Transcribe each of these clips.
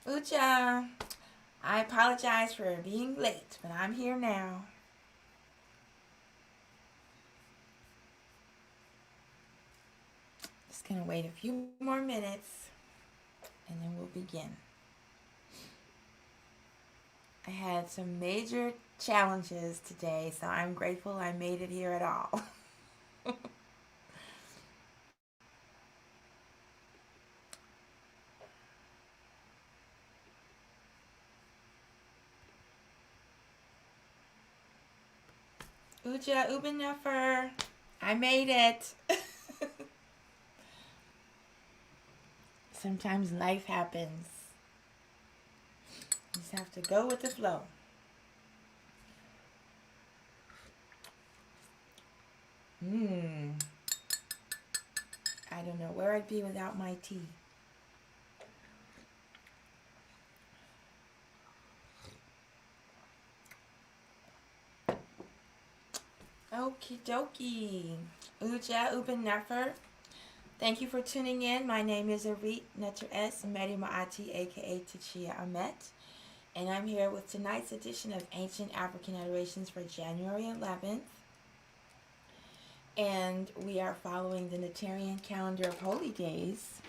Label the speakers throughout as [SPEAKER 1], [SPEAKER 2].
[SPEAKER 1] Ucha, I apologize for being late, but I'm here now. Just gonna wait a few more minutes and then we'll begin. I had some major challenges today, so I'm grateful I made it here at all. Uja Ubenuffer, I made it. Sometimes life happens. You just have to go with the flow. I don't know where I'd be without my tea. Okie dokie. Uja Ubenuffer. Thank you for tuning in. My name is Arit, Mery Maati, aka Tchiya Amet. And I'm here with tonight's edition of Ancient African Adorations for January 11th. And we are following the Neterian calendar of holy days.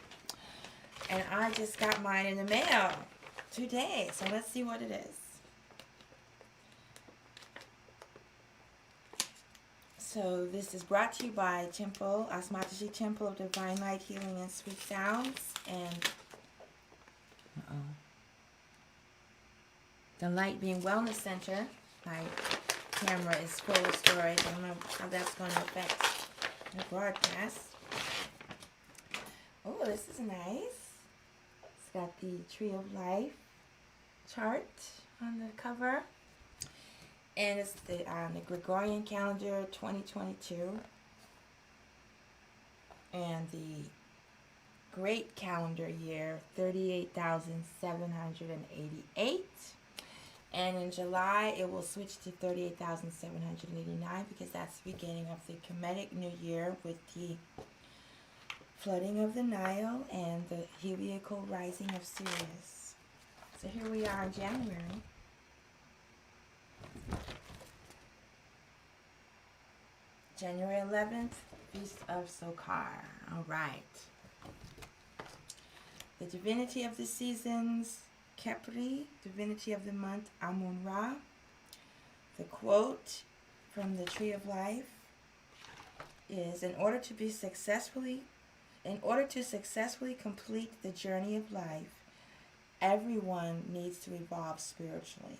[SPEAKER 1] And I just got mine in the mail today. So let's see what it is. So this is brought to you by Temple, AstMaataJi Temple of Divine Light, Healing, and Sweet Sounds. And the Light Being Wellness Center. My camera is full of storage. I don't know how that's going to affect the broadcast. Oh, this is nice. It's got the Tree of Life chart on the cover. And it's the Gregorian calendar 2022. And the Great Calendar year 38,788. And in July, it will switch to 38,789 because that's the beginning of the Kemetic New Year with the flooding of the Nile and the heliacal rising of Sirius. So here we are in January. January 11th, Feast of Sokkar. All right. The divinity of the seasons, Khepri, divinity of the month, Amun-Ra. The quote from the Tree of Life is, in order to successfully complete the journey of life, everyone needs to evolve spiritually.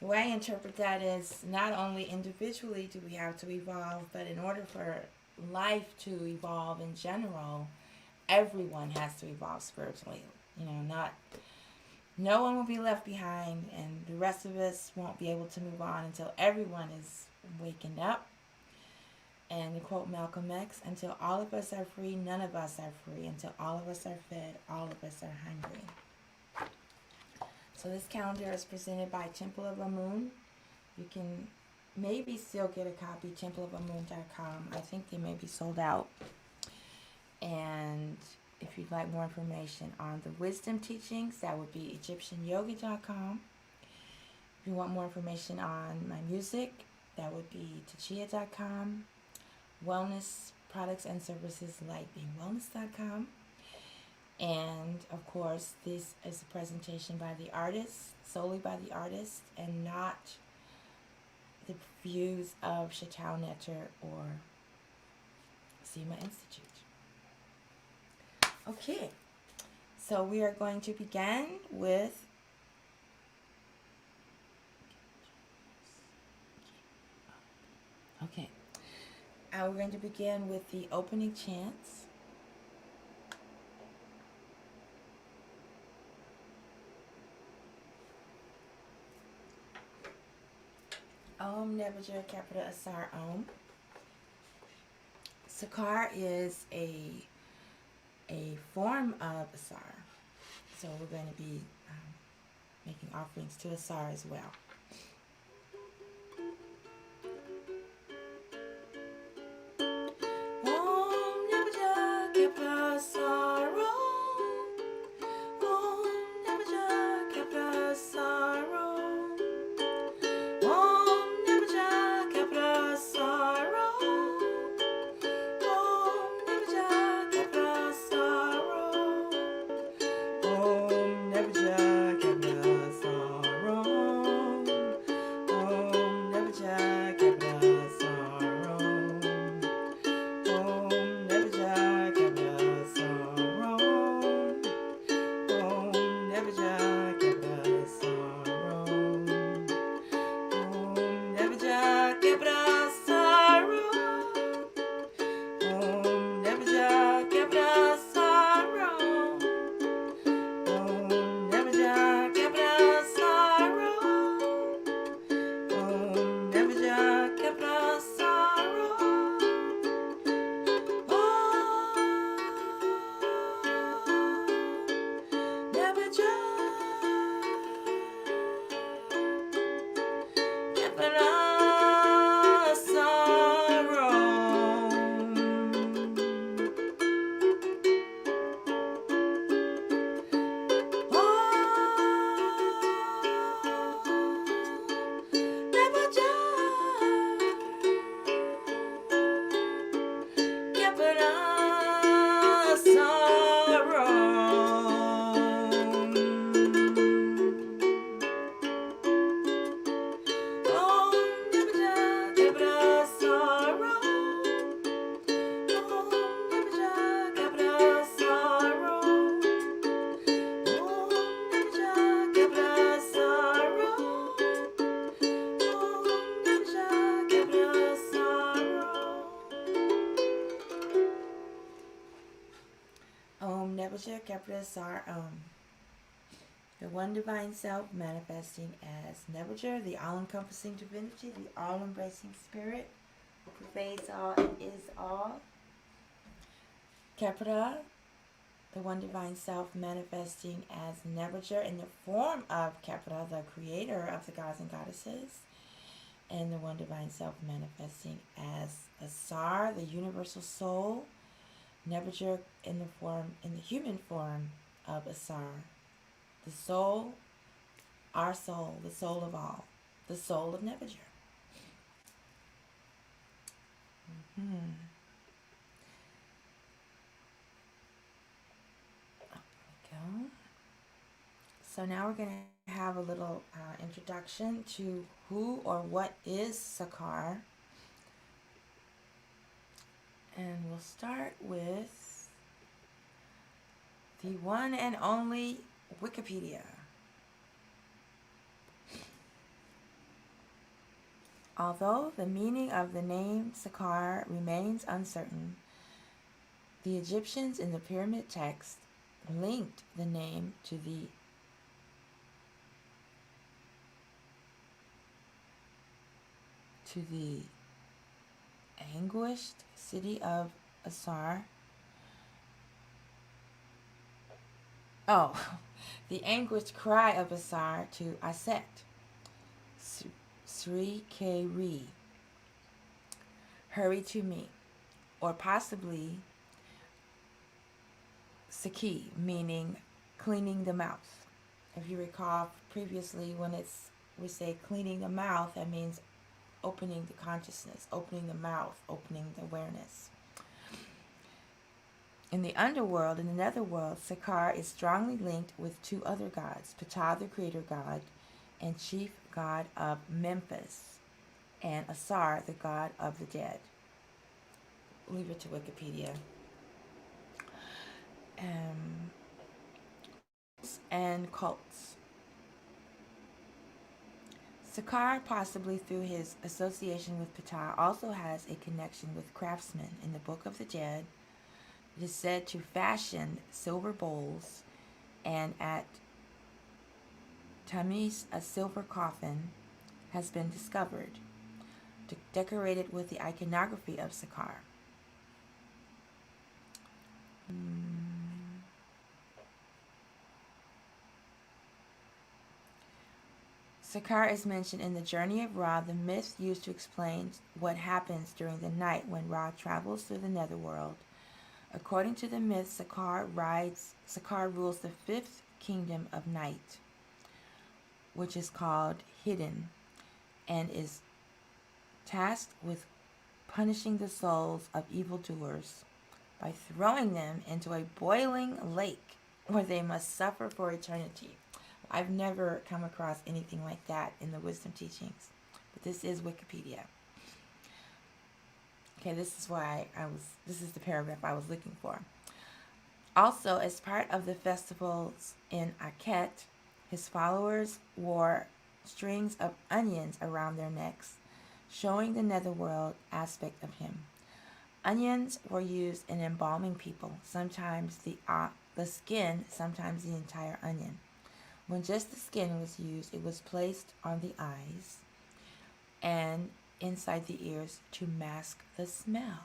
[SPEAKER 1] The way I interpret that is, not only individually do we have to evolve, but in order for life to evolve in general, everyone has to evolve spiritually. No one will be left behind, and the rest of us won't be able to move on until everyone is wakened up. And to quote Malcolm X, until all of us are free, none of us are free. Until all of us are fed, all of us are hungry. So this calendar is presented by Temple of Amun. You can maybe still get a copy, templeofamun.com. I think they may be sold out. And if you'd like more information on the wisdom teachings, that would be egyptianyoga.com. If you want more information on my music, that would be tachia.com. Wellness products and services, lightbeingwellness.com. And of course, this is a presentation by the artist, solely by the artist, and not the views of Shetaut Neter or Sema Institute. Okay, so we are going to begin with we're going to begin with the opening chants. Om Nebajir Capital Asar Om. Sakar is a form of Asar. So we're going to be making offerings to Asar as well. Asar the one divine self manifesting as Nebuchadnezzar, the all-encompassing divinity, the all-embracing spirit who pervades all and is all. Kepra, the one divine self manifesting as Nebuchadnezzar in the form of Kepra, the creator of the gods and goddesses, and the one divine self manifesting as Asar, the universal soul. Nebuchadnezzar in the human form of Asar, the soul, our soul, the soul of all, the soul of Nebuchadnezzar. There we go. So now we're going to have a little introduction to who or what is Sakar. And we'll start with the one and only Wikipedia. Although the meaning of the name Sakar remains uncertain, the Egyptians in the pyramid text linked the name to the anguished city of Asar. The anguished cry of Asar to Aset, Sri Keri, hurry to me, or possibly Saki, meaning cleaning the mouth. If you recall previously, when we say cleaning the mouth, that means opening the consciousness, opening the mouth, opening the awareness. In the underworld, in the netherworld, Sakar is strongly linked with two other gods, Ptah, the creator god and chief god of Memphis, and Asar, the god of the dead. Leave it to Wikipedia. And cults. Sakar, possibly through his association with Ptah, also has a connection with craftsmen. In the Book of the Dead, it is said to fashion silver bowls, and at Tamis, a silver coffin has been discovered, decorated with the iconography of Sakar. Sakar is mentioned in the Journey of Ra, the myth used to explain what happens during the night when Ra travels through the netherworld. According to the myth, Sakar rules the fifth kingdom of night, which is called Hidden, and is tasked with punishing the souls of evildoers by throwing them into a boiling lake where they must suffer for eternity. I've never come across anything like that in the wisdom teachings, but this is Wikipedia. Okay, this is the paragraph I was looking for. Also, as part of the festivals in Akhet, his followers wore strings of onions around their necks, showing the netherworld aspect of him. Onions were used in embalming people, sometimes the skin, sometimes the entire onion. When just the skin was used, it was placed on the eyes and inside the ears to mask the smell.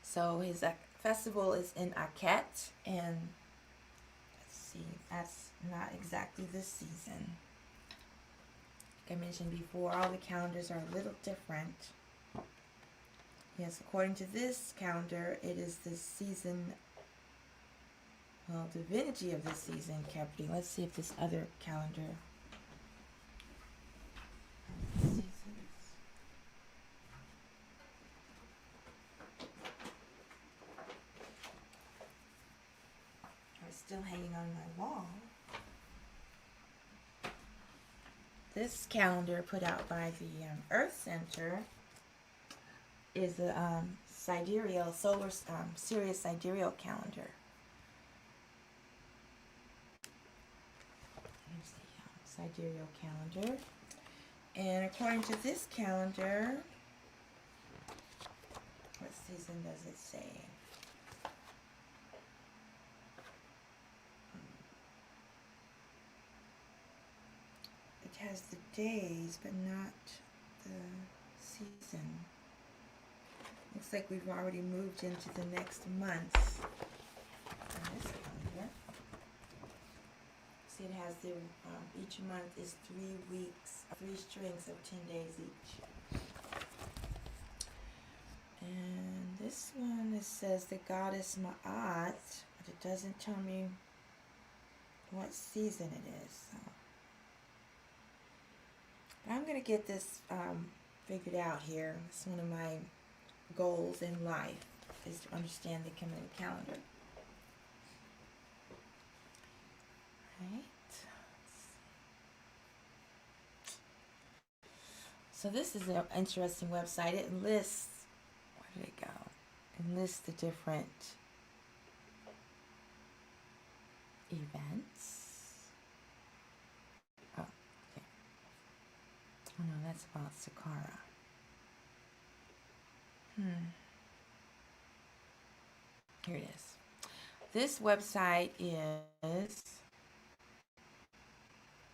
[SPEAKER 1] So his festival is in Akhet, and let's see, that's not exactly this season. Like I mentioned before, all the calendars are a little different. Yes, according to this calendar, it is the season, divinity of this season, Capri. Let's see if this other calendar seasons are still hanging on my wall. This calendar put out by the Earth Center is the Sidereal Sirius Sidereal Calendar. Here's the Sidereal Calendar, and according to this calendar, what season does it say? It has the days, but not the season. Looks like we've already moved into the next month on this calendar. See, it has the each month is 3 weeks, 3 strings of 10 days each. And this one, it says the goddess Maat, but it doesn't tell me what season it is. So. But I'm going to get this figured out here. It's one of my goals in life, is to understand the Kemetic calendar. Right. So this is an interesting website. It lists, where did it go? It lists the different events. Oh, okay. Oh no, that's about Sakara. Here it is. This website is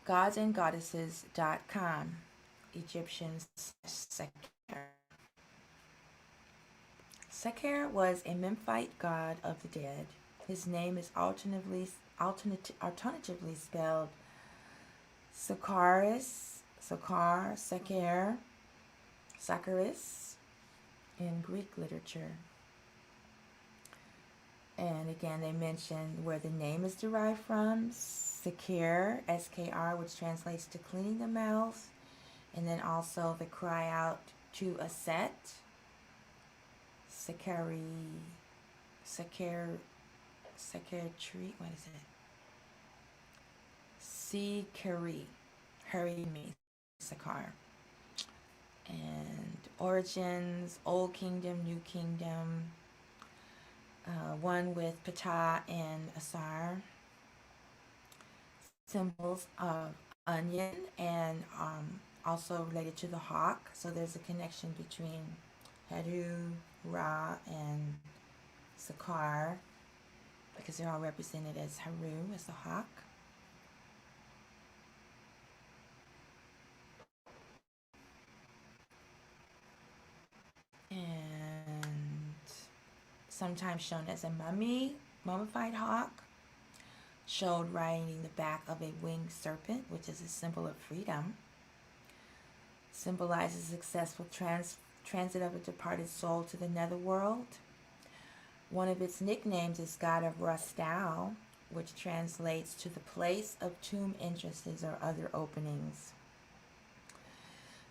[SPEAKER 1] godsandgoddesses.com, Egyptian Sakar. Sakar was a Memphite god of the dead. His name is alternatively spelled Sakaris, Sokkar, Sakar, Sakaris in Greek literature. And again, they mention where the name is derived from, Sakar, S-K-R, which translates to cleaning the mouth, and then also the cry out to a set, Sakari, Sakar tree, what is it? Sikari, hurry me, Sakar. And origins, Old Kingdom, New Kingdom, one with Ptah and Tsar. Symbols of onion, and also related to the hawk. So there's a connection between Heru, Ra, and Sakar, because they're all represented as Heru, as the hawk. And sometimes shown as a mummified hawk, showed riding the back of a winged serpent, which is a symbol of freedom, symbolizes successful transit of a departed soul to the netherworld. One of its nicknames is God of Rustau, which translates to the place of tomb entrances or other openings.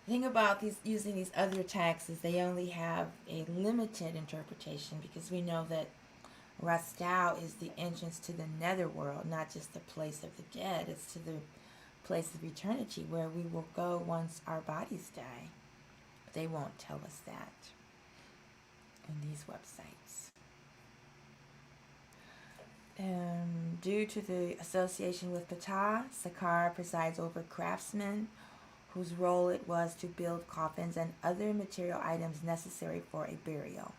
[SPEAKER 1] The thing about using these other tags is they only have a limited interpretation, because we know that Rustau is the entrance to the netherworld, not just the place of the dead. It's to the place of eternity where we will go once our bodies die. But they won't tell us that in these websites. Due to the association with Ptah, Sakar presides over craftsmen whose role it was to build coffins and other material items necessary for a burial.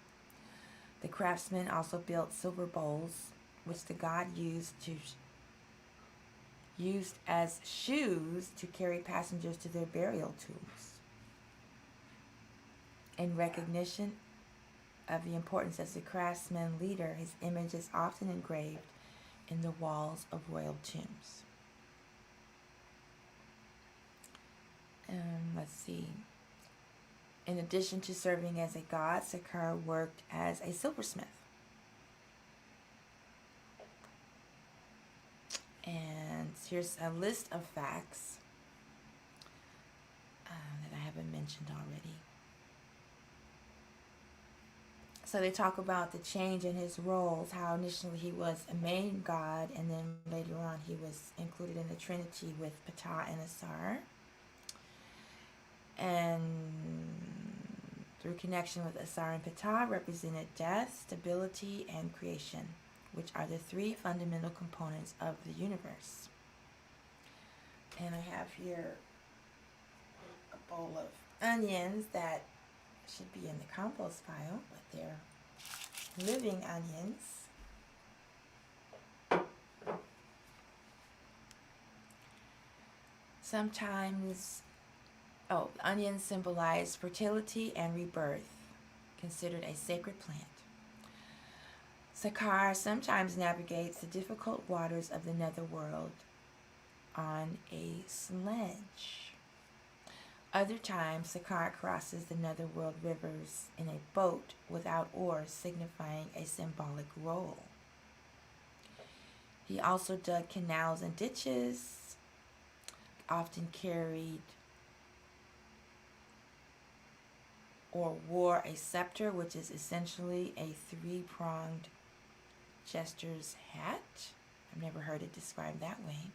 [SPEAKER 1] The craftsmen also built silver bowls, which the god used as shoes to carry passengers to their burial tombs. In recognition of the importance as a craftsman leader, his image is often engraved in the walls of royal tombs. Let's see. In addition to serving as a god, Sakar worked as a silversmith. And here's a list of facts that I haven't mentioned already. So they talk about the change in his roles, how initially he was a main god, and then later on he was included in the Trinity with Ptah and Tsar. And through connection with Tsar and Ptah, represented death, stability, and creation, which are the three fundamental components of the universe. And I have here a bowl of onions that should be in the compost pile, but they're living onions. Sometimes, onions symbolize fertility and rebirth, considered a sacred plant. Sakar sometimes navigates the difficult waters of the netherworld on a sledge. Other times, Sakar crosses the netherworld rivers in a boat without oars, signifying a symbolic role. He also dug canals and ditches, often carried or wore a scepter, which is essentially a three-pronged jester's hat. I've never heard it described that way.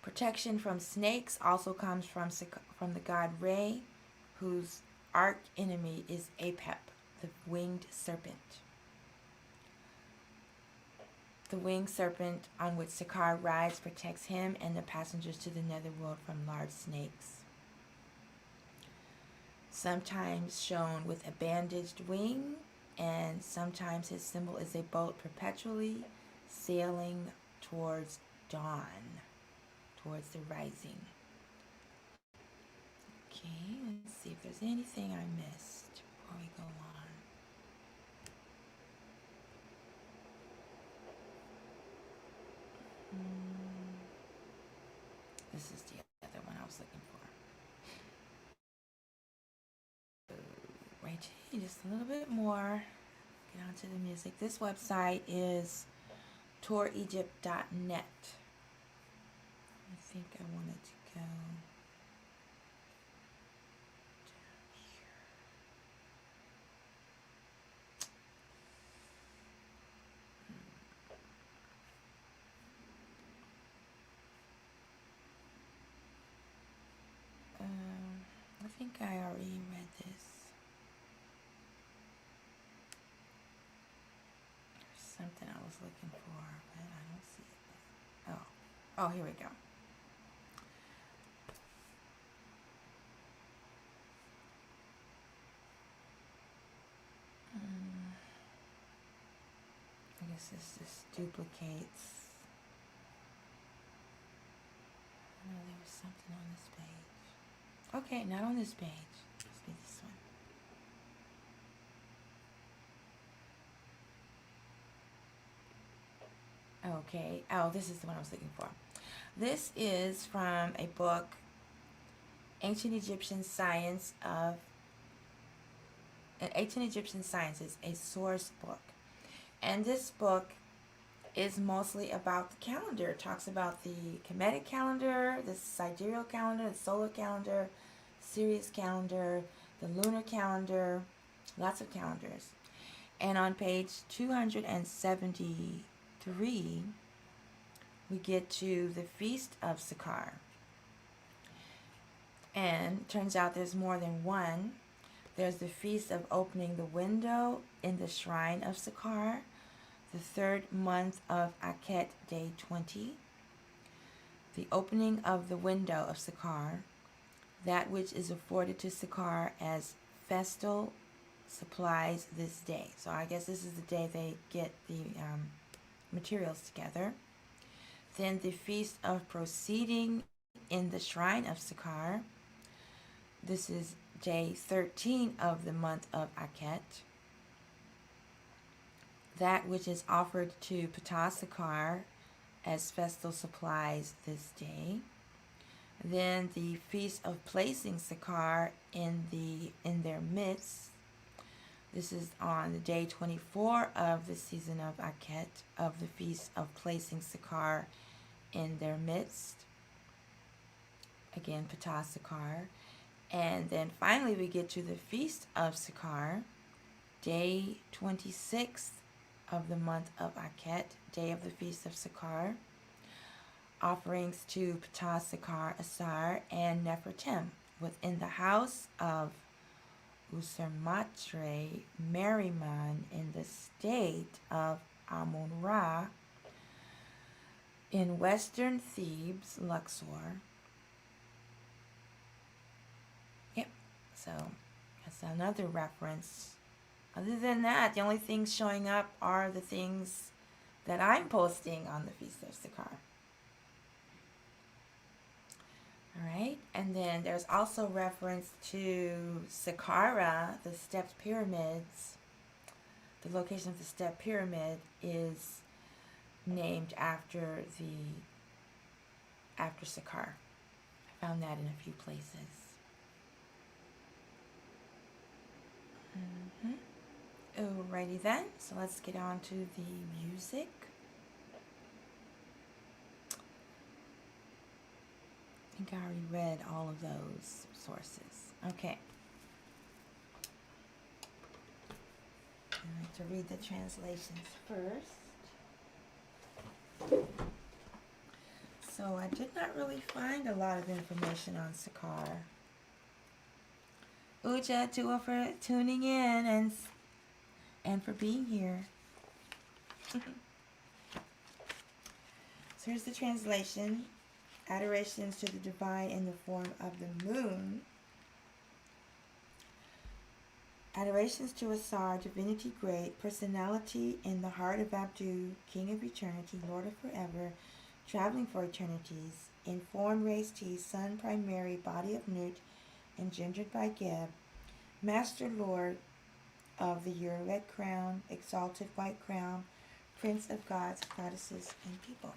[SPEAKER 1] Protection from snakes also comes from the god Re, whose arch enemy is Apep, the Winged Serpent. The Winged Serpent on which Sakar rides protects him and the passengers to the netherworld from large snakes. Sometimes shown with a bandaged wing, and sometimes his symbol is a boat perpetually sailing towards dawn, towards the rising. Okay, let's see if there's anything I missed before we go on. This is the other one I was looking for. Right here, just a little bit more. Get on to the music. This website is touregypt.net. I think I wanted to go down here. I think I already read this. There's something I was looking for, but I don't see it. Oh, here we go. I guess this just duplicates. I know there was something on this page. Okay, not on this page. Let's do this one. Okay. Oh, this is the one I was looking for. This is from a book, Ancient Egyptian Science of Ancient Egyptian Sciences, a source book. And this book is mostly about the calendar. It talks about the Kemetic calendar, the Sidereal calendar, the solar calendar, Sirius calendar, the lunar calendar, lots of calendars. And on page 273, we get to the Feast of Sakar. And turns out there's more than one. There's the Feast of Opening the Window in the Shrine of Sakar, the third month of Aket, day 20. The opening of the window of Sakar, that which is afforded to Sakar as festal supplies this day. So I guess this is the day they get the materials together. Then the Feast of Proceeding in the Shrine of Sakar. This is day 13 of the month of Aket. That which is offered to Ptah Sakar as festal supplies this day. Then the Feast of Placing Sakar in their midst. This is on the day 24 of the season of Aket, of the Feast of Placing Sakar in their midst. Again, Ptah Sakar. And then finally we get to the Feast of Sakar, day 26th of the month of Aket, day of the Feast of Sakar. Offerings to Ptah Sakar, Asar, and Nefertem within the house of Usermatre Merriman in the state of Amun-Ra in western Thebes, Luxor. Yep, so that's another reference. Other than that, the only things showing up are the things that I'm posting on the Feast of Sakar. Alright, and then there's also reference to Saqqara, the stepped pyramids. The location of the stepped pyramid is named after Saqqar. I found that in a few places. Alrighty then, so let's get on to the music. I think I already read all of those sources. Okay. I like to read the translations first. So I did not really find a lot of information on Saqqar. Uja, Tua, for tuning in and for being here. So here's the translation. Adorations to the divine in the form of the moon. Adorations to Asar, divinity great, personality in the heart of Abdu, king of eternity, lord of forever, traveling for eternities, in form raised he, son primary, body of Nut, engendered by Geb, master lord of the Uriet crown, exalted white crown, prince of gods, goddesses, and people.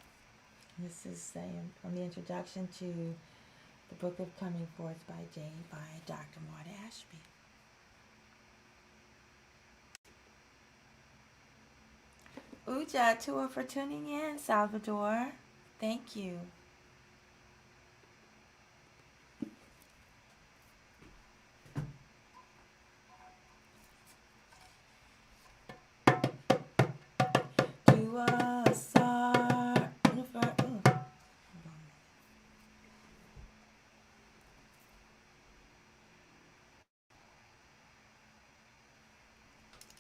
[SPEAKER 1] This is from the introduction to the Book of Coming Forth by Day by Dr. Maati Ashby. Uja, Tua, for tuning in, Salvador. Thank you.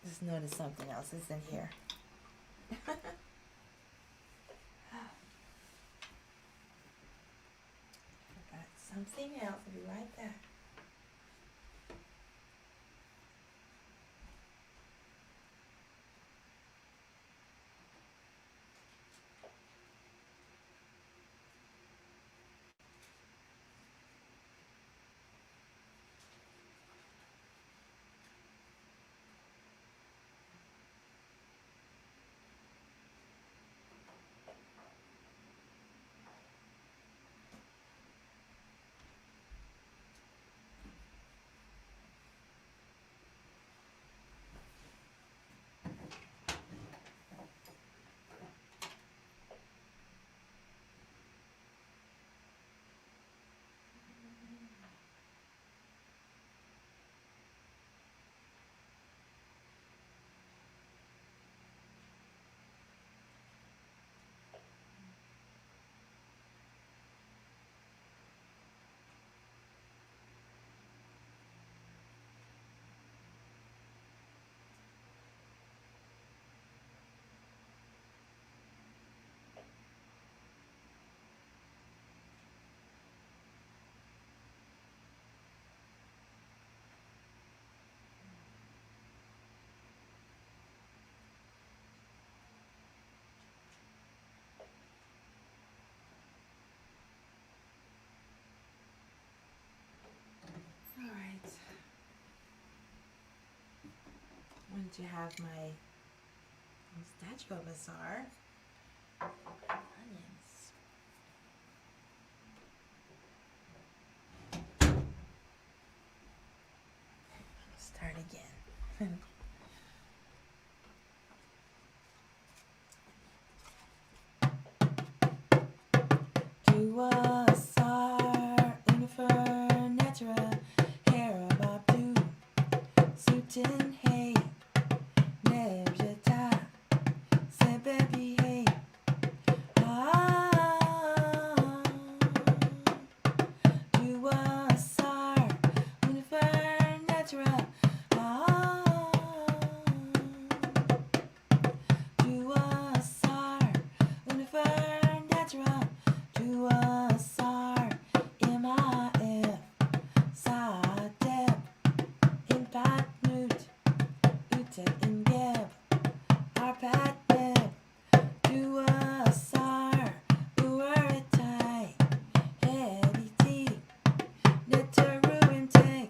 [SPEAKER 1] Just noticed something else is in here. Forgot something else. I'll be right back. to have my statue of a Tsar. Onions. Start again. Tchiya Tsar Unifer Netra Herababdu Sutin Hey Nebjata Sebebi Hey Tchiya Tsar Unifer Netra Tchiya Tsar Unifer Netra Tchiya Tsar Ima'ef Sadeb Impat Nut Utet Ingeb Arpat Neb Tchiya Tsar Uaritai Hediti Neteru Integ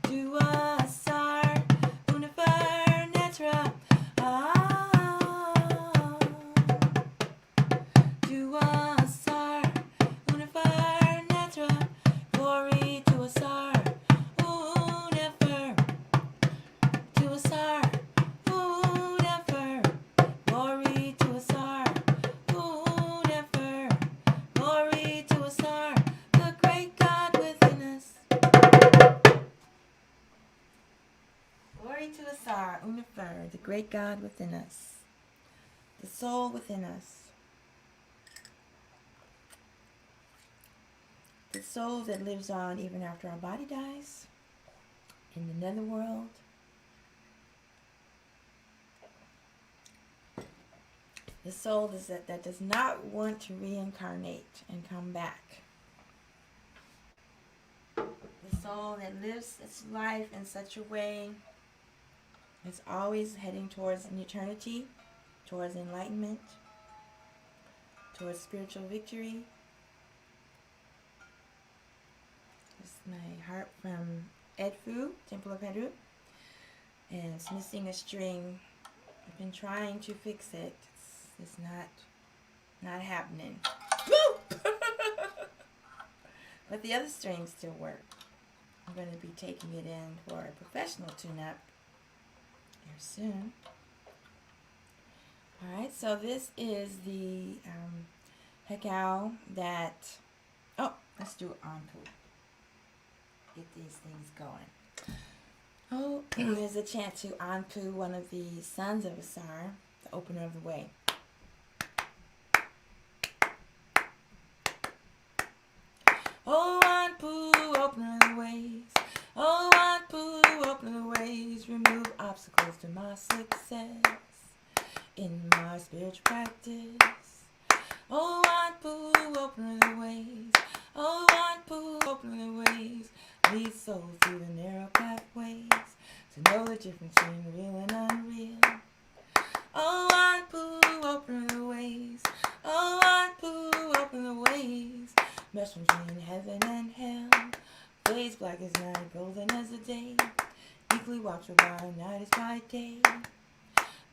[SPEAKER 1] Tchiya Tsar Unifer Netra Tchiya Tsar Unifer Netra Glory to a Tsar Unifer to a Tsar Unifer Glory to a Tsar Unifer Glory to a Tsar the great God within us. Glory to a Tsar Unifer, the great God within us, the soul within us, the soul that lives on even after our body dies in the netherworld. The soul that does not want to reincarnate and come back. The soul that lives its life in such a way it's always heading towards an eternity, towards enlightenment, towards spiritual victory. It's my harp from Edfu, Temple of Heru, and it's missing a string. I've been trying to fix it. It's not happening. Woo! But the other strings still work. I'm going to be taking it in for a professional tune-up here soon. Alright, so this is the hekau that... Oh, let's do it on pool. Get these things going. Oh, there's a chant to Anpu, one of the sons of Tsar, the opener of the way. Oh, Anpu, opener of the ways. Oh, Anpu, opener of the ways. Remove obstacles to my success in my spiritual practice. Oh, Anpu, opener of the ways. Oh, Anpu, opener of the ways. Lead souls through the narrow pathways to know the difference between real and unreal. Oh, Anpu, open the ways. Oh, Anpu, open the ways. Mesh between heaven and hell. Days black as night, golden as the day. Equally watchful by night as by day.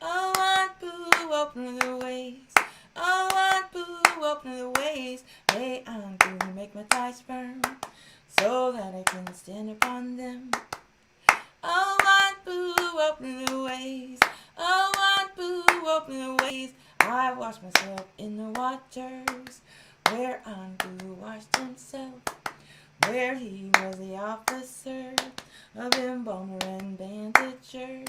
[SPEAKER 1] Oh, Anpu, open the ways. Oh, Anpu, open the ways. May Anpu make my ties firm, so that I can stand upon them. Oh, Anpu, open the ways. Oh, Anpu, open the ways. I wash myself in the waters where Anpu washed himself, where he was the officer of embaumer and bandager.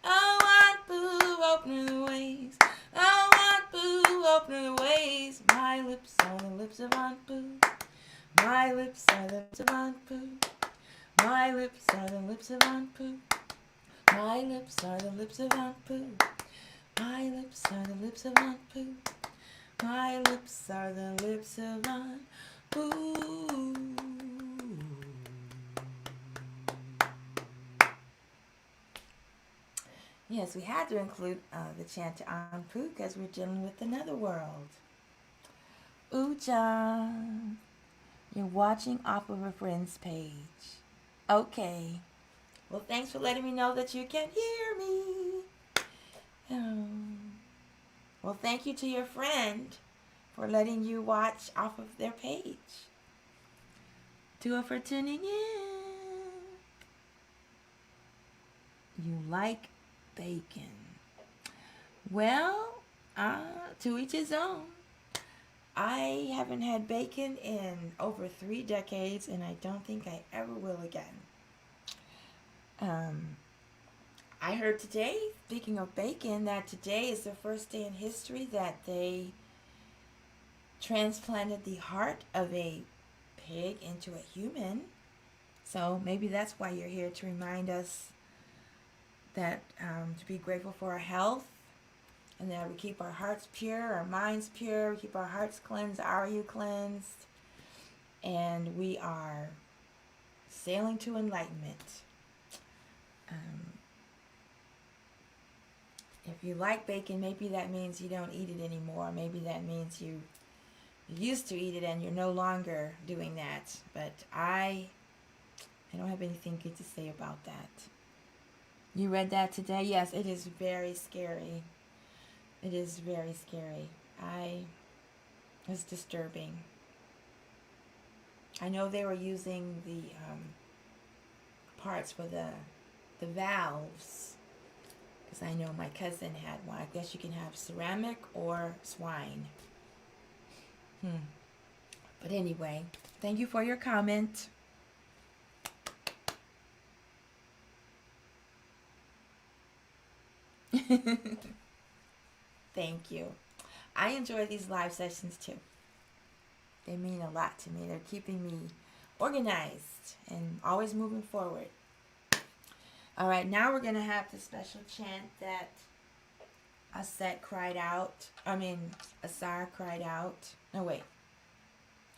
[SPEAKER 1] Oh, Anpu, open the ways. Oh, Anpu, open the ways. My lips are the lips of Anpu. My lips are the lips of Anpu. My lips are the lips of Anpu. My lips are the lips of Anpu. My lips are the lips of Anpu. My lips are the lips of Anpu. Yes, we had to include the chant to Anpu because we're dealing with another world. Uja. You're watching off of a friend's page. Okay. Well, thanks for letting me know that you can hear me. Oh. Well, thank you to your friend for letting you watch off of their page. To her for tuning in. You like bacon. Well, to each his own. I haven't had bacon in over 3 decades, and I don't think I ever will again. I heard today, speaking of bacon, that today is the first day in history that they transplanted the heart of a pig into a human. So maybe that's why you're here, to remind us that to be grateful for our health, and that we keep our hearts pure, our minds pure, we keep our hearts cleansed, our you cleansed, and we are sailing to enlightenment. If you like bacon, maybe that means you don't eat it anymore. Maybe that means you used to eat it and you're no longer doing that. But I don't have anything good to say about that. You read that today? Yes, it is very scary. It is very scary. It's disturbing. I know they were using the parts for the valves, because I know my cousin had one. I guess you can have ceramic or swine. But anyway, thank you for your comment. Thank you. I enjoy these live sessions too. They mean a lot to me. They're keeping me organized and always moving forward. All right, now we're going to have the special chant that Aset cried out. Tsar cried out. No, wait.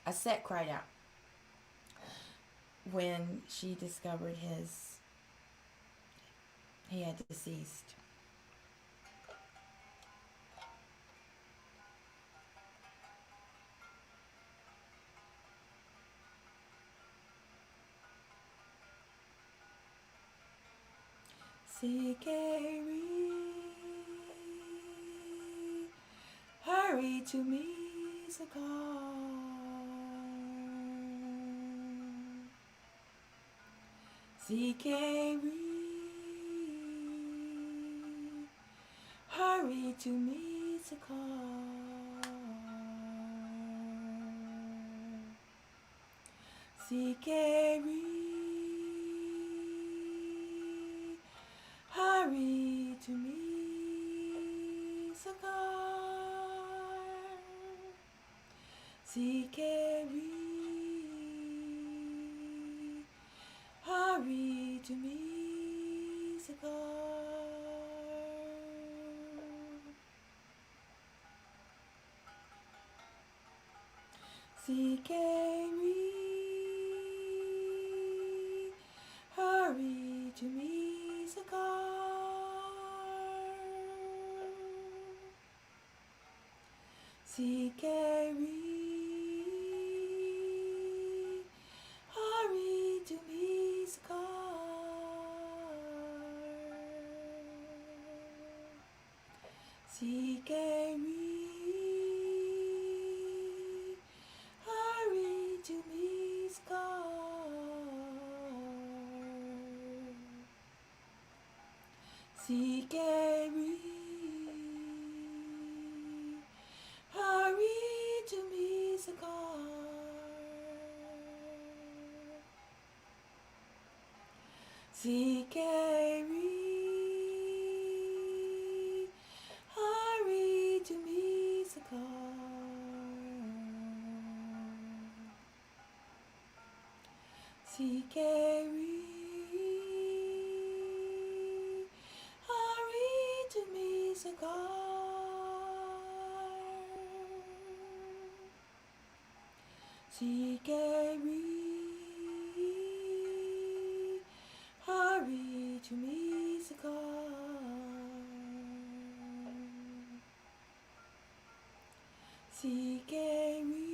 [SPEAKER 1] Aset cried out when she discovered he had deceased. Sikari, hurry to me, Sakar. Sikari, hurry to me, Sakar. Sikari, hurry to me, Sakar. Sikari, hurry to me, Sakar. Sikari, hurry to me, Sakar. Sikari, hurry to me, Sakar. Sikari, hurry to me, Sakar. Sikari, hurry to me, Sakar. Sikari, hurry to me, Sakar. Sikari, hurry to me, Sakar. Sikari, hurry to me, Sakar. Sikari,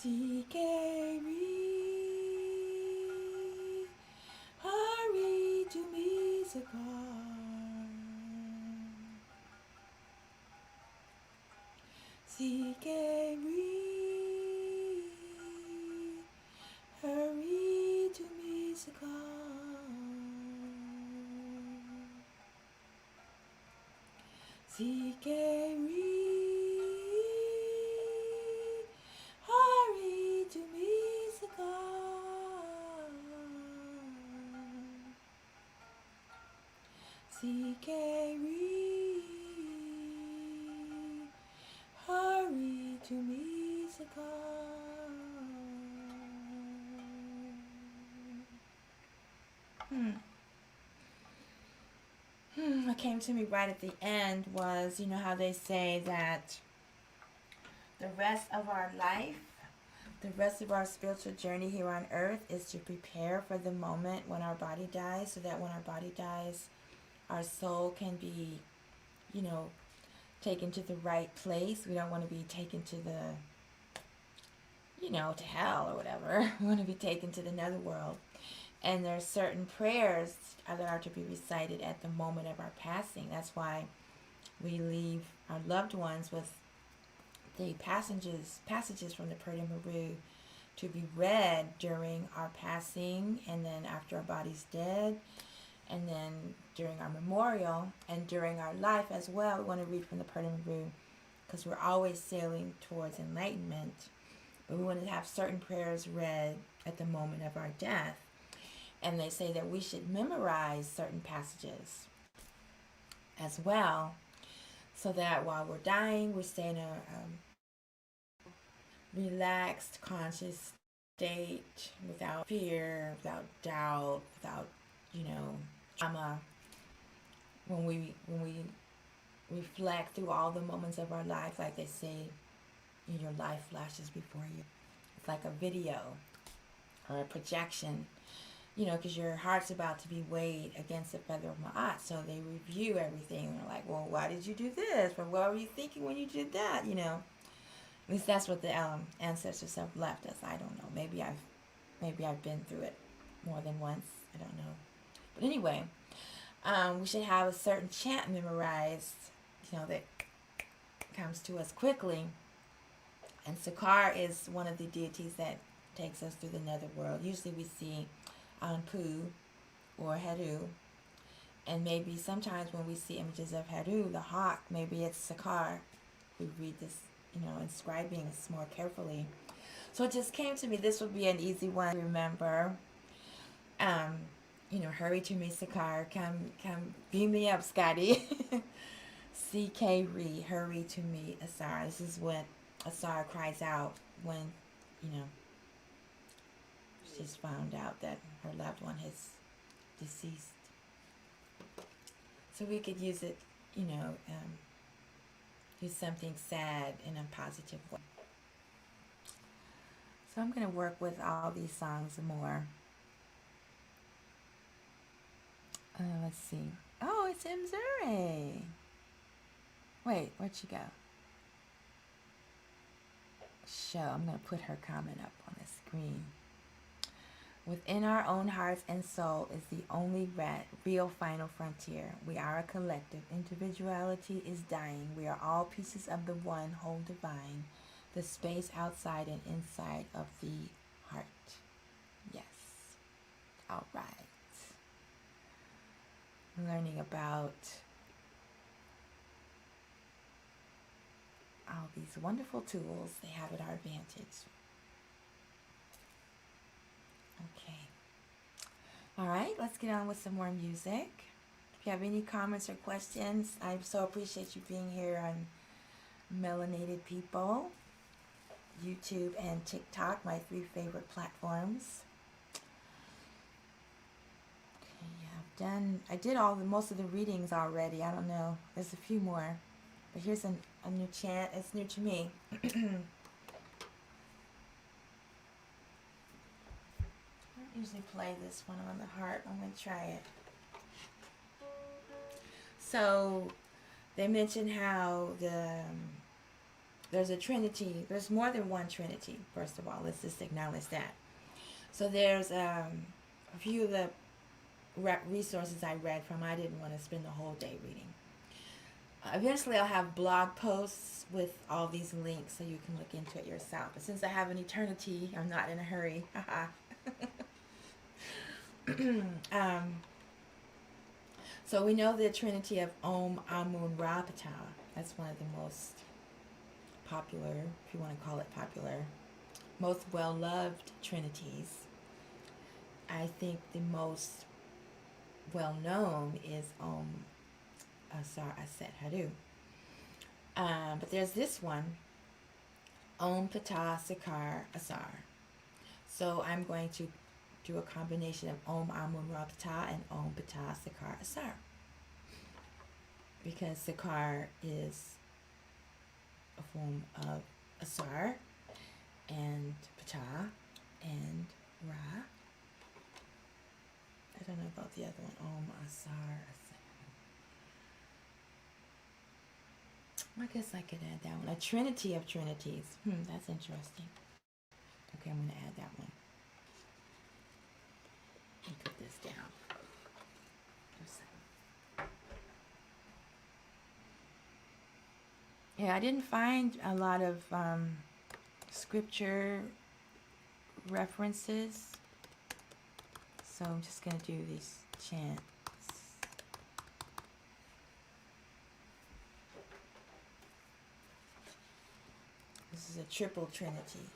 [SPEAKER 1] Sikeri, Hari to me, Sakar. Sikeri, Hari to me, Sakar. Sikeri, Hari to me, Sakar. Sikeri, Hari to me, Sakar. What came to me right at the end was, you know how they say that the rest of our life, the rest of our spiritual journey here on earth is to prepare for the moment when our body dies, so that when our body dies, our soul can be, you know, taken to the right place. We don't want to be taken to the, you know, to hell or whatever. We want to be taken to the netherworld. And there's certain prayers that are to be recited at the moment of our passing. That's why we leave our loved ones with the passages from the Purdah Meru to be read during our passing, and then after our body's dead, and then during our memorial, and during our life as well. We want to read from the Purdah Meru because we're always sailing towards enlightenment. But we want to have certain prayers read at the moment of our death. And they say that we should memorize certain passages as well, so that while we're dying, we stay in a relaxed, conscious state, without fear, without doubt, without, you know, trauma. When we reflect through all the moments of our life, like they say, your life flashes before you. It's like a video or a projection. You know, because your heart's about to be weighed against the feather of Maat. So they review everything. And they're like, well, why did you do this? Or what were you thinking when you did that? You know, at least that's what the ancestors have left us. I don't know. Maybe I've been through it more than once. I don't know. But anyway, we should have a certain chant memorized, you know, that comes to us quickly. And Sokkar is one of the deities that takes us through the netherworld. Usually we see Anpu or Heru, and maybe sometimes when we see images of Heru, the hawk, maybe it's Sakar. We read this, you know, inscribing this more carefully. So it just came to me, this would be an easy one to remember. You know, hurry to me, Sakar. Come, beam me up, Scotty. CK-Re, hurry to me, Asar. This is what Asar cries out when, you know, she's found out that her loved one has deceased. So we could use it, you know, use something sad in a positive way. So I'm going to work with all these songs more. Let's see. Oh, it's Mzure. Wait, where'd she go? I'm going to put her comment up on the screen. Within our own hearts and soul is the only real final frontier. We are a collective. Individuality is dying. We are all pieces of the one whole divine, the space outside and inside of the heart. Yes. All right. Learning about all these wonderful tools they have at our advantage. Okay. All right, let's get on with some more music. If you have any comments or questions, I so appreciate you being here on Melanated People, YouTube, and TikTok, my 3 favorite platforms. Okay, yeah, I did most of the readings already. I don't know, there's a few more. But here's a new chant. It's new to me. Usually play this one on the heart. I'm going to try it. So they mention how there's a trinity. There's more than one trinity, first of all. Let's just acknowledge that. So there's a few of the resources I read from. I didn't want to spend the whole day reading. Eventually I'll have blog posts with all these links so you can look into it yourself. But since I have an eternity, I'm not in a hurry. So we know the trinity of Om, Amun, Ra, Ptah. That's one of the most popular, if you want to call it popular, most well-loved trinities. I think the most well-known is Om, Asar, Aset, Hadu. But there's this one, Om, Ptah, Sakar, Asar. So I'm going to do a combination of Om, Amun, Ra, Ptah and Om, Ptah, Sakar, Asar. Because Sakar is a form of Asar and Ptah and Ra. I don't know about the other one. Om, Asar, Asar. I guess I could add that one. A trinity of trinities. That's interesting. Okay, I'm going to add that one. Let me put this down. Yeah, I didn't find a lot of scripture references, so I'm just going to do these chants. This is a triple trinity.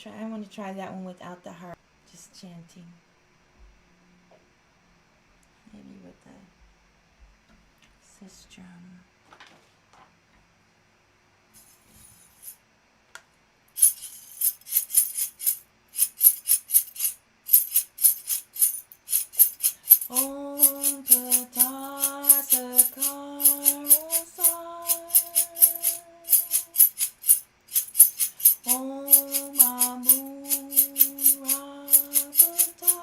[SPEAKER 1] I want to try that one without the harp, just chanting. Maybe with the sistrum. Om Pata Sakara Om Amun Rapata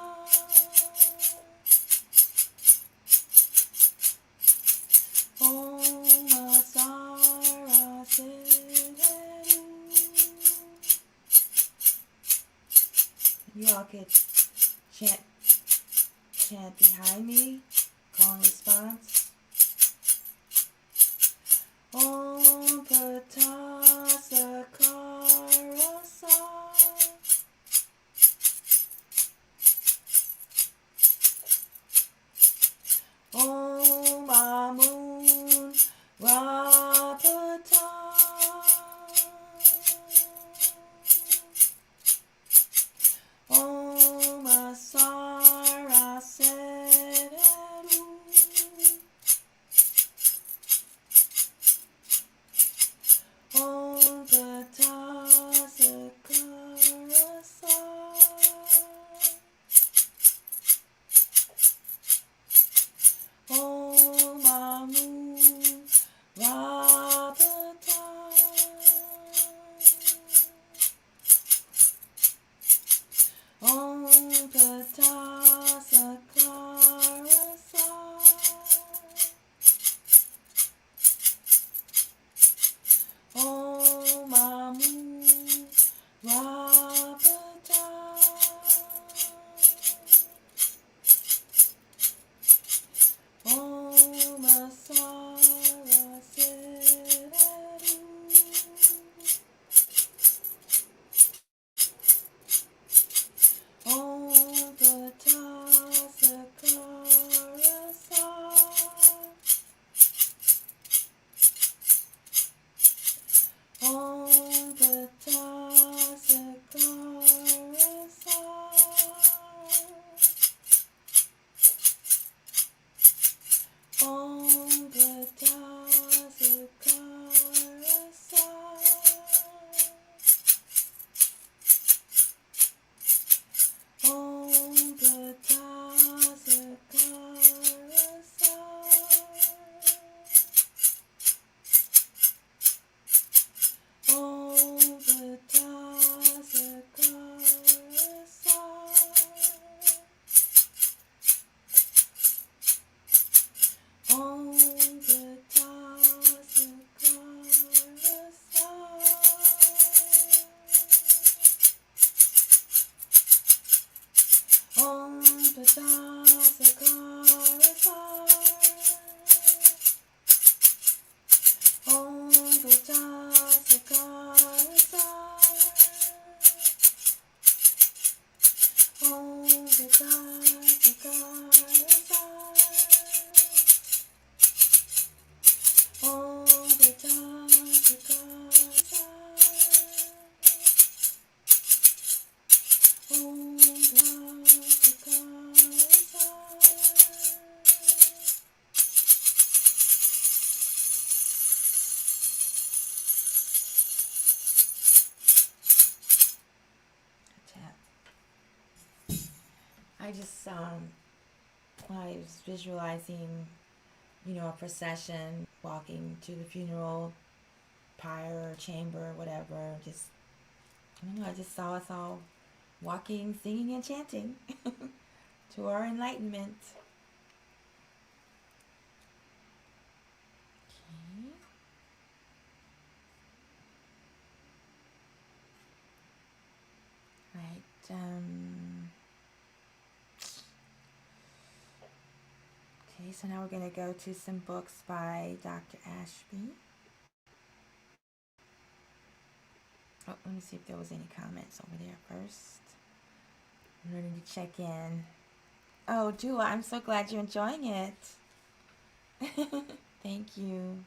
[SPEAKER 1] Om Asara Seheru. You all could chant behind me, call and response. Om Pata Sakara Om Amun Rapata Om Asara Seheru just when I was visualizing, a procession walking to the funeral pyre or chamber or whatever. Just, I don't know, I just saw us all walking, singing, and chanting to our enlightenment. Okay. Right. Okay, so now we're going to go to some books by Dr. Ashby. Oh, let me see if there was any comments over there first. I'm ready to check in. Oh, Dua, I'm so glad you're enjoying it. Thank you.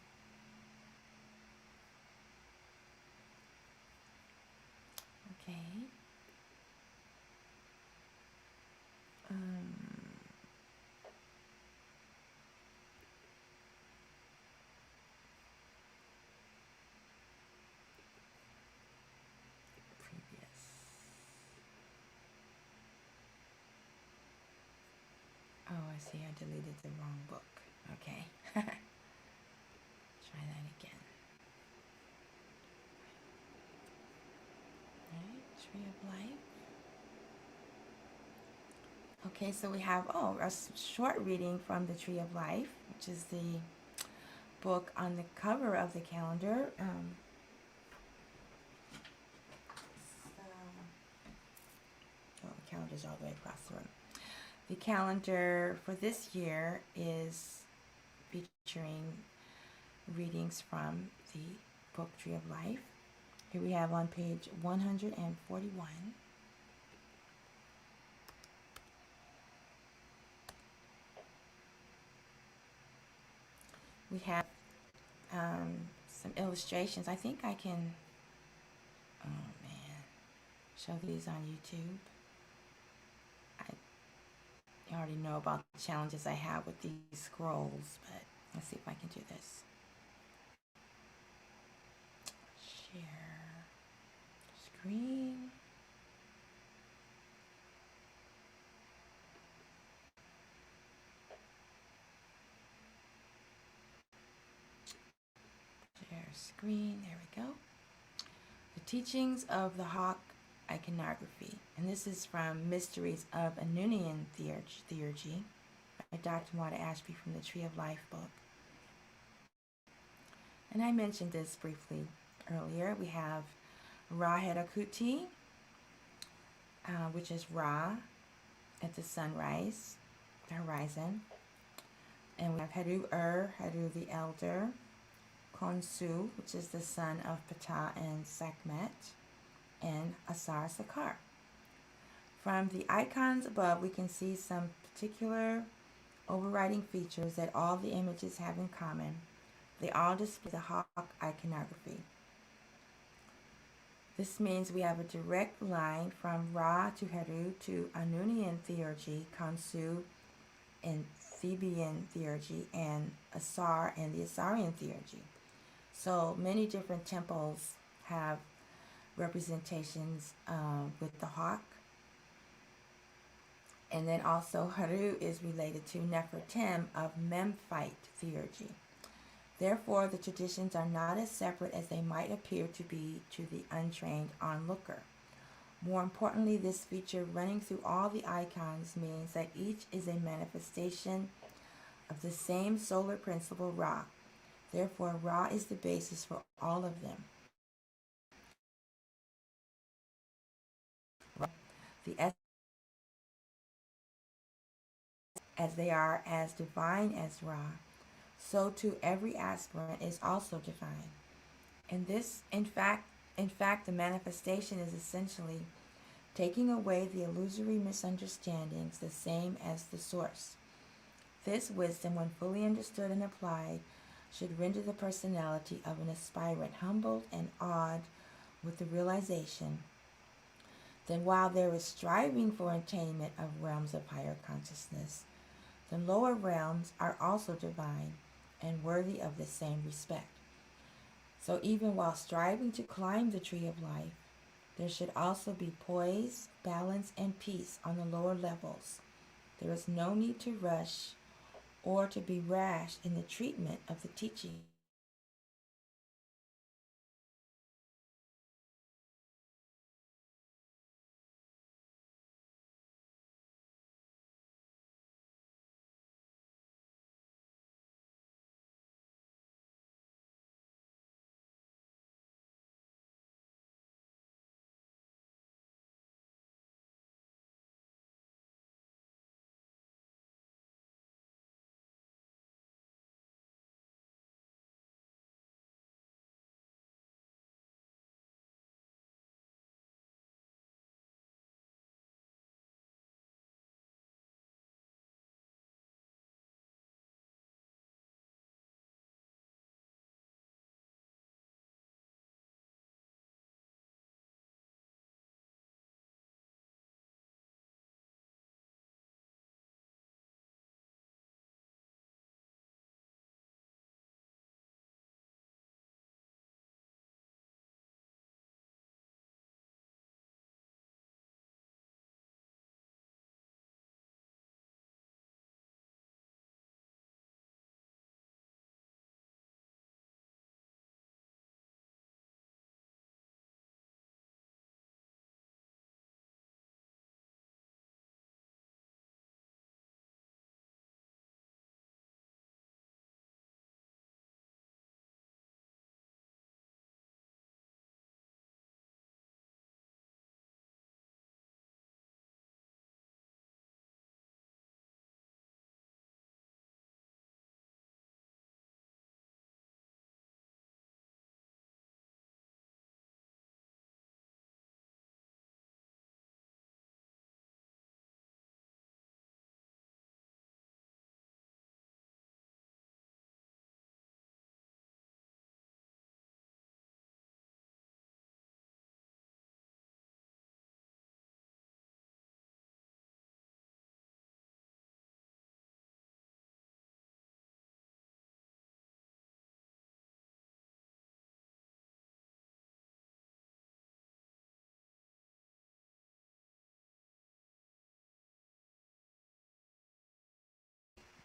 [SPEAKER 1] Okay. Previous. Oh, I see. I deleted the wrong book. Okay. Try that again. Right, Tree of Life. Okay, so we have, a short reading from the Tree of Life, which is the book on the cover of the calendar. The calendar's all the way across the room. The calendar for this year is featuring readings from the book Tree of Life. Here we have on page 141. We have some illustrations. I think I can, show these on YouTube. You already know about the challenges I have with these scrolls, but let's see if I can do this. Share screen. Share screen, there we go. The Teachings of the Hawk Iconography. And this is from Mysteries of Anunian Theurgy by Dr. Maati Ashby from the Tree of Life book. And I mentioned this briefly earlier. We have Ra Herakuti, which is Ra at the sunrise, the horizon. And we have Heru Heru the Elder, Khonsu, which is the son of Ptah and Sekhmet, and Is Sakar. From the icons above, we can see some particular overriding features that all the images have in common. They all display the hawk iconography. This means we have a direct line from Ra to Heru to Anunian Theurgy, Khonsu and Theban Theurgy, and Asar and the Asarian Theurgy. So many different temples have representations with the hawk. And then also Heru is related to Nefertem of Memphite Theurgy. Therefore, the traditions are not as separate as they might appear to be to the untrained onlooker. More importantly, this feature running through all the icons means that each is a manifestation of the same solar principle Ra. Therefore, Ra is the basis for all of them. The as they are as divine as Ra, so too every aspirant is also divine. And this, in fact, the manifestation is essentially taking away the illusory misunderstandings, the same as the source. This wisdom, when fully understood and applied, should render the personality of an aspirant humbled and awed with the realization that while there is striving for attainment of realms of higher consciousness, the lower realms are also divine and worthy of the same respect. So even while striving to climb the tree of life, there should also be poise, balance, and peace on the lower levels, There is no need to rush or to be rash in the treatment of the teaching.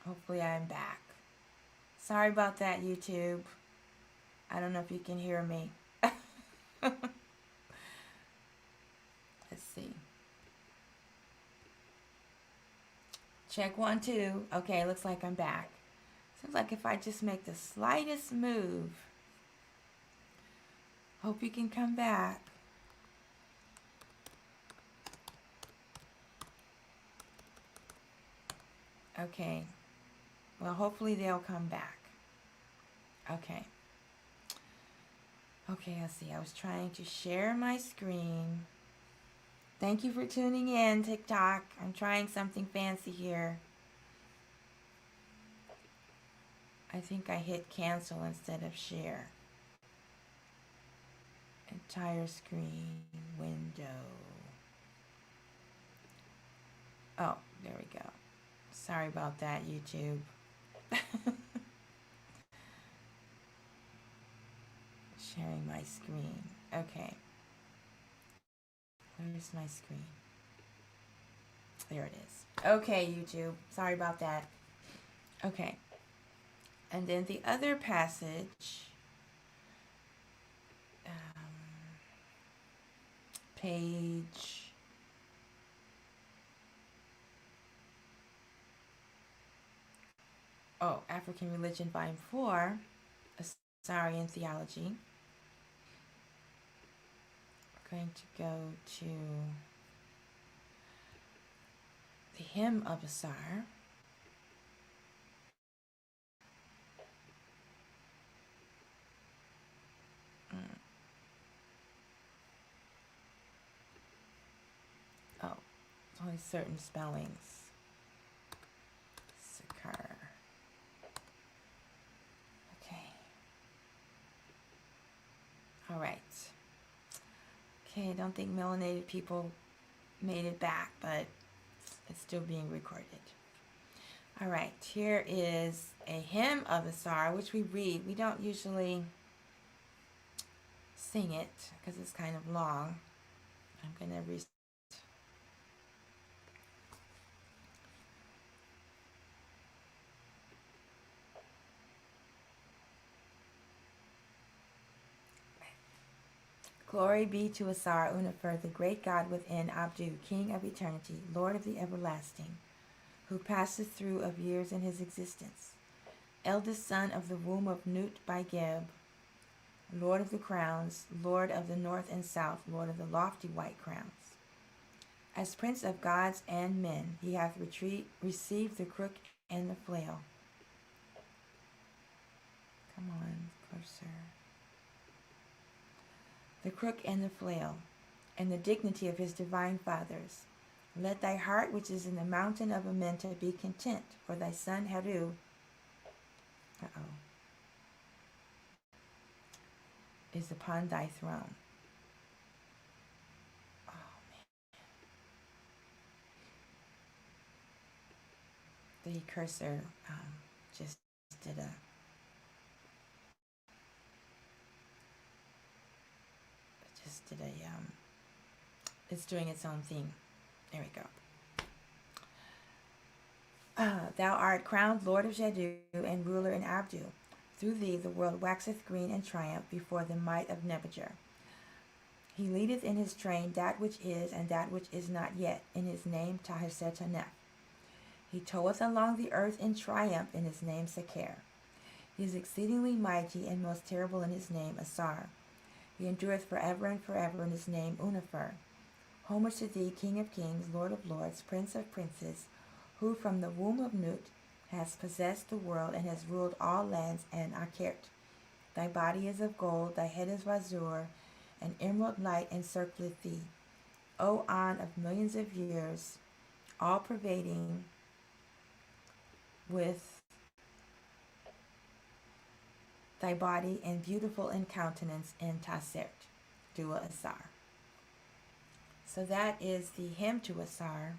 [SPEAKER 1] Hopefully I'm back. Sorry about that, YouTube. I don't know if you can hear me. Let's see. Check 1, 2. Okay, looks like I'm back. Seems like if I just make the slightest move. Hope you can come back. Okay. Well, hopefully they'll come back. Okay. Okay, let's see. I was trying to share my screen. Thank you for tuning in, TikTok. I'm trying something fancy here. I think I hit cancel instead of share. Entire screen window. Oh, there we go. Sorry about that, YouTube. Sharing my screen. Okay. Where's my screen? There it is. Okay, YouTube. Sorry about that. Okay. And then the other passage, page 4, African Religion, Volume 4, Assyrian Theology. We're going to go to the Hymn of Tsar. Oh, it's only certain spellings. Sakar. Okay. All right. Okay, I don't think melanated people made it back, but it's still being recorded. All right, here is a hymn of the Tsar, which we read. We don't usually sing it because it's kind of long. I'm going to Glory be to Asar Unifer, the great God within Abdu, King of eternity, Lord of the everlasting, who passeth through of years in his existence, eldest son of the womb of Nut by Geb, Lord of the crowns, Lord of the north and south, Lord of the lofty white crowns. As prince of gods and men, he hath received the crook and the flail. Come on, cursor. The crook and the flail, and the dignity of his divine fathers. Let thy heart, which is in the mountain of Amenta, be content, for thy son Heru is upon thy throne. Oh, man. The cursor just did a... it's doing its own thing. There we go. Thou art crowned Lord of Jeddu and ruler in Abdu. Through thee the world waxeth green and triumph before the might of Nebuchadnezzar. He leadeth in his train that which is and that which is not yet, in his name Tahir-Seta-Nef. He toweth along the earth in triumph, in his name Sakar. He is exceedingly mighty and most terrible, in his name Asar. He endureth forever and forever, in his name Unifer. Homage to thee, King of kings, Lord of lords, Prince of princes, who from the womb of Nut hast possessed the world and has ruled all lands and Akert. Thy body is of gold, thy head is azure, an emerald light encircleth thee. O An of millions of years, all pervading with thy body and beautiful in countenance in Tasert, Dua Asar. So that is the hymn to Asar.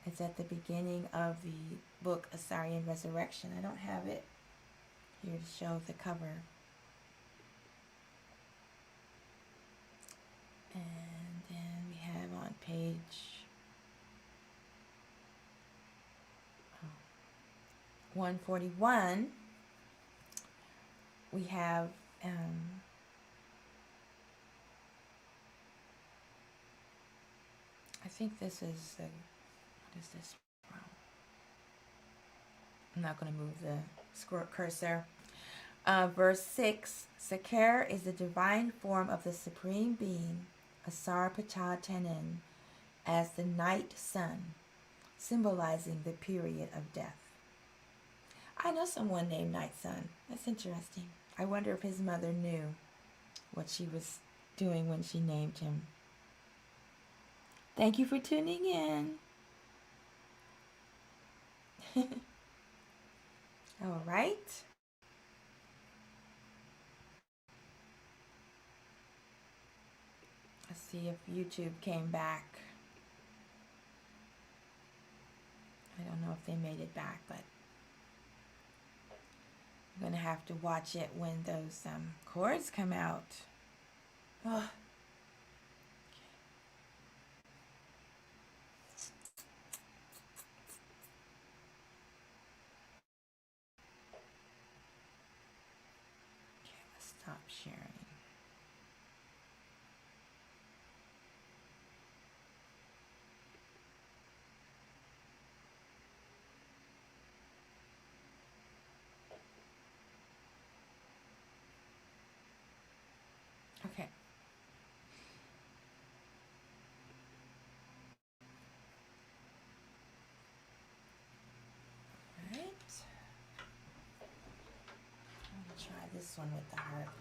[SPEAKER 1] It's at the beginning of the book Asarian Resurrection. I don't have it here to show the cover. And then we have on page 141, we have I think this is what is this from? I'm not going to move the cursor. Verse 6, Sakar is the divine form of the Supreme Being, Asar Patah Tenen, as the night sun, symbolizing the period of death. I know someone named Night Sun. That's interesting. I wonder if his mother knew what she was doing when she named him. Thank you for tuning in. All right. Let's see if YouTube came back. I don't know if they made it back, but I'm going to have to watch it when those chords come out. Oh. Stop sharing. Okay. All right. I'm going to try this one with the harpies.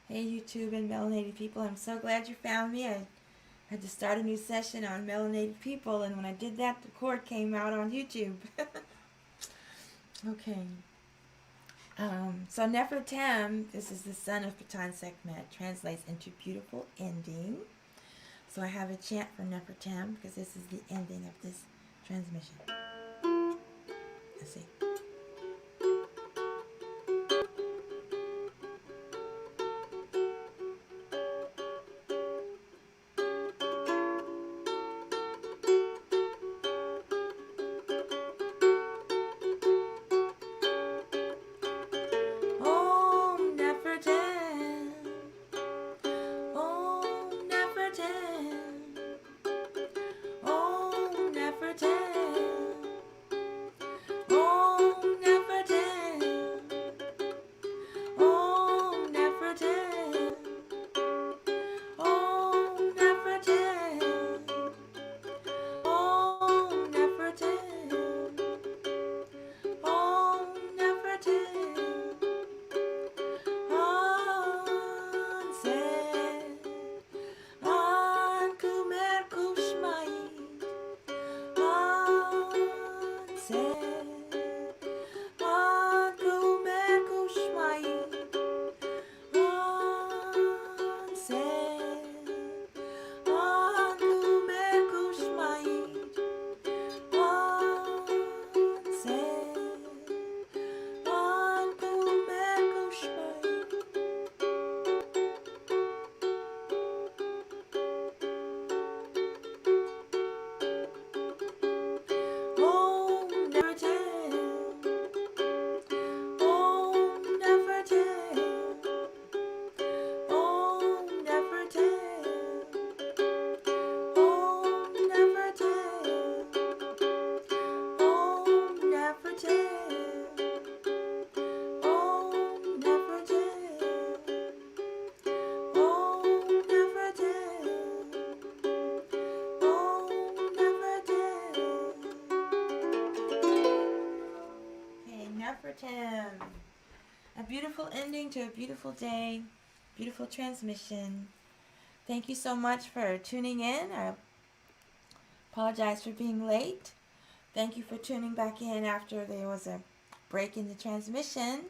[SPEAKER 1] Hey YouTube and melanated people, I'm so glad you found me. I had to start a new session on melanated people, and when I did that, the cord came out on YouTube. Okay. So Nefertem, this is the son of Patan Sekhmet, translates into beautiful ending. So I have a chant for Nefertem because this is the ending of this transmission. Let's see. Oh, A beautiful ending to a beautiful day, beautiful transmission. Thank you so much for tuning in. I apologize for being late. Thank you for tuning back in after there was a break in the transmission.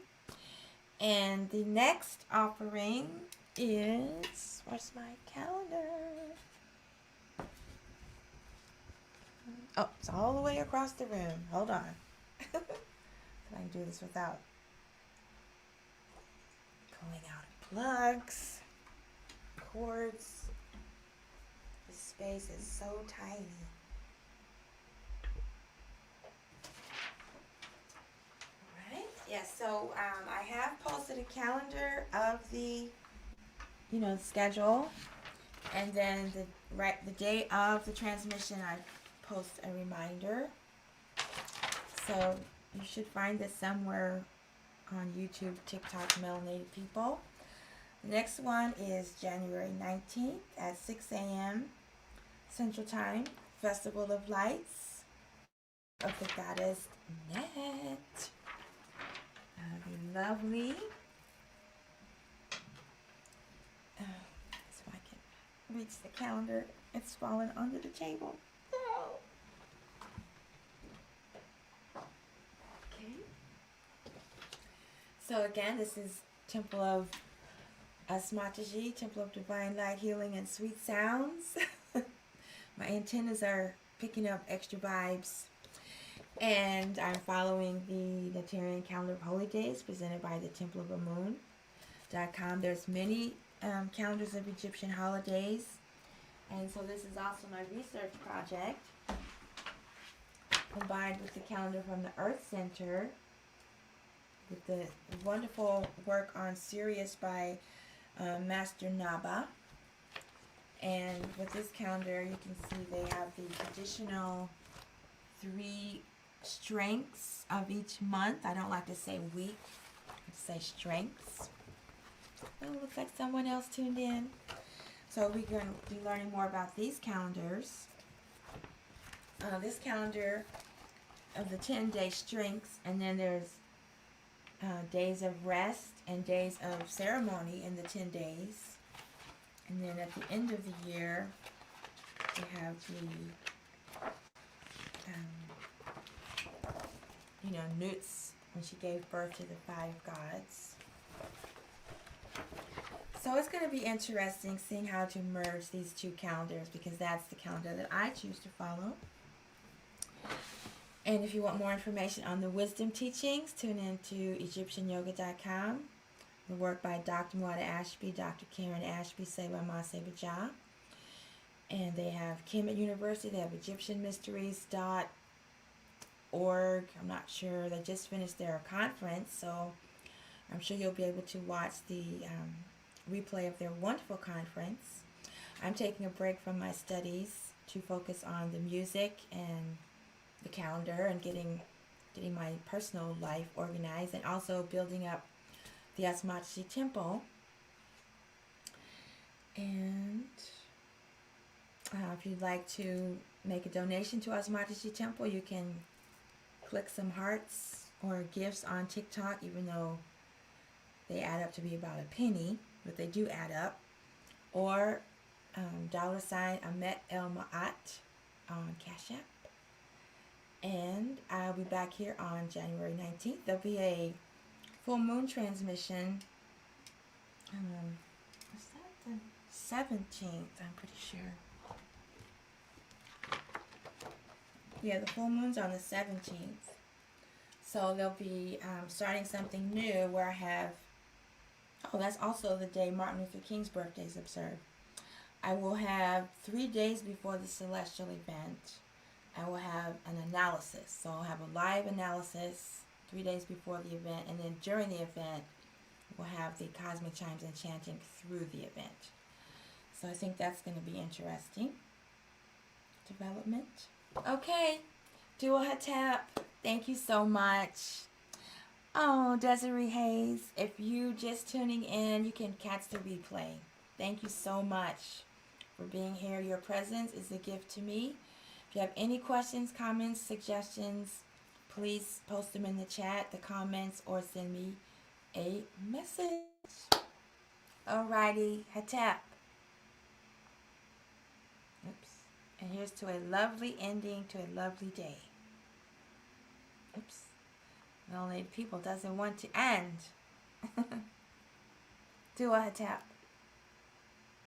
[SPEAKER 1] And the next offering is, where's my calendar? Oh, it's all the way across the room. Hold on. So I can do this without pulling out plugs, cords. This space is so tiny. Alright, yes, so I have posted a calendar of the, schedule, and then the day of the transmission I post a reminder. So you should find this somewhere on YouTube, TikTok, Melanated People. The next one is January 19th at 6 a.m. Central Time, Festival of Lights of the Goddess Net. That'll be lovely. So I can reach the calendar. It's fallen under the table. Oh. Okay. So again, this is Temple of AstMaataJi, Temple of Divine Light, Healing, and Sweet Sounds. My antennas are picking up extra vibes. And I'm following the Neterian Calendar of Holy Days presented by the Temple of Amun.com. There's many calendars of Egyptian holidays. And so this is also my research project, combined with the calendar from the Earth Center, with the wonderful work on Sirius by Master Naba. And with this calendar, you can see they have the traditional 3 strengths of each month. I don't like to say week, I say strengths. Oh, looks like someone else tuned in. So we're going to be learning more about these calendars. This calendar of the 10-day strengths, and then there's days of rest and days of ceremony in the 10 days. And then at the end of the year, we have the, Nuts, when she gave birth to the 5 gods. So it's going to be interesting seeing how to merge these 2 calendars, because that's the calendar that I choose to follow. And if you want more information on the wisdom teachings, tune in to EgyptianYoga.com. The work by Dr. Muada Ashby, Dr. Karen Ashby, Sema AstMaataJi. And they have Kemet University, they have EgyptianMysteries.org. I'm not sure, they just finished their conference, so I'm sure you'll be able to watch the replay of their wonderful conference. I'm taking a break from my studies to focus on the music and the calendar and getting my personal life organized, and also building up the AstMaataJi Temple. And if you'd like to make a donation to AstMaataJi Temple, you can click some hearts or gifts on TikTok, even though they add up to be about a penny, but they do add up. Or $Amet El Maat on Cash App. And I'll be back here on January 19th. There'll be a full moon transmission. Is that the 17th? I'm pretty sure. Yeah, the full moon's on the 17th. So they'll be starting something new where I have... Oh, that's also the day Martin Luther King's birthday is observed. I will have 3 days before the celestial event, I will have an analysis. So I'll have a live analysis 3 days before the event, and then during the event, we'll have the cosmic chimes and chanting through the event. So I think that's going to be interesting development. Okay, Dua Hotep, thank you so much. Oh, Desiree Hayes, if you just tuning in, you can catch the replay. Thank you so much for being here. Your presence is a gift to me. If you have any questions, comments, suggestions, please post them in the chat, the comments, or send me a message. Alrighty, Hotep. Oops. And here's to a lovely ending to a lovely day. Oops. Melanated people doesn't want to end. Do a Hotep.